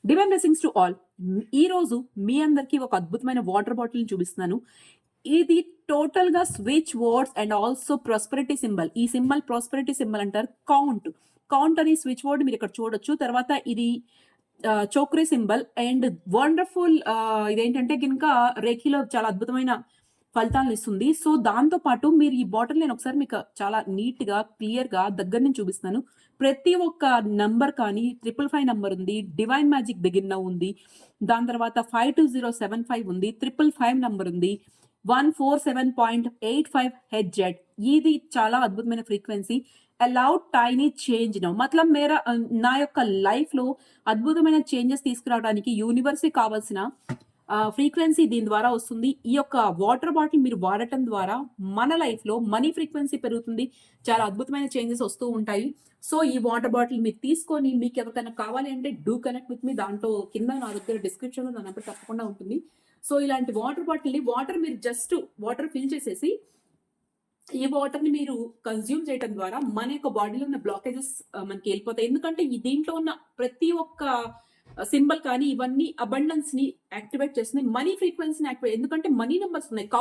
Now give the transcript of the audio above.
Divine blessings to all. ఈ రోజు మీ అందరికి ఒక అద్భుతమైన వాటర్ బాటిల్ చూపిస్తున్నాను. ఇది టోటల్‌గా switch words and also prosperity symbol. ఈ సింబల్ ప్రాస్పెరిటీ సింబల్ అంటారు. కౌంట్. కౌంట్ అనే స్విచ్ వర్డ్ మీరు ఇక్కడ చూడొచ్చు. తర్వాత ఇది చోక్రీ సింబల్ అండ్ వండర్‌ఫుల్ ఇదేంటంటే గనుక రేఖీలో చాలా అద్భుతమైన ఫలితాలను ఇస్తుంది. సో, దాంతో పాటు మీరు ఈ బాటిల్ నేను ఒకసారి మీకు చాలా నీట్‌గా, క్లియర్‌గా దగ్గర నుంచి చూపిస్తున్నాను. ప్రతి ఒక్క నంబర్ కానీ 555 నంబర్ ఉంది. డివైన్ మ్యాజిక్ బిగిన్ నౌ ఉంది. దాని తర్వాత 52075 ఉంది. 555 నంబర్ ఉంది. 147.85 హెడ్జెడ్. ఇది చాలా అద్భుతమైన frequency. Allowed tiny change now. మతలబ్ నా యొక్క లైఫ్‌లో అద్భుతమైన చేంజెస్ తీసుకురావడానికి యూనివర్స్‌కి కావాల్సిన ఫ్రీక్వెన్సీ దీని ద్వారా వస్తుంది. ఈ యొక్క వాటర్ బాటిల్ మీరు వాడటం ద్వారా మన లైఫ్‌లో మనీ ఫ్రీక్వెన్సీ పెరుగుతుంది. చాలా అద్భుతమైన చేంజెస్ వస్తూ ఉంటాయి. సో, ఈ వాటర్ బాటిల్ మీరు తీసుకొని మీకు ఎవరికైనా కావాలి అంటే డూ కనెక్ట్ విత్ మీ. దాంట్లో కింద నా దగ్గర డిస్క్రిప్షన్‌లో నా నంబర్ తప్పకుండా ఉంటుంది. సో, ఇలాంటి వాటర్ బాటిల్‌ని మీరు జస్ట్ వాటర్ ఫిల్ చేసేసి ఈ వాటర్‌ని మీరు కన్జ్యూమ్ చేయటం ద్వారా మన యొక్క బాడీలో ఉన్న బ్లాకేజెస్ మనకి ఎళ్ళిపోతాయి. ఎందుకంటే దీంట్లో ఉన్న ప్రతి ఒక్క సింబల్ కానీ ఇవన్నీ అబండెన్స్‌ని యాక్టివేట్ చేస్తుంది. మనీ ఫ్రీక్వెన్సీని యాక్టివేట్, ఎందుకంటే మనీ నంబర్స్ ఉన్నాయి.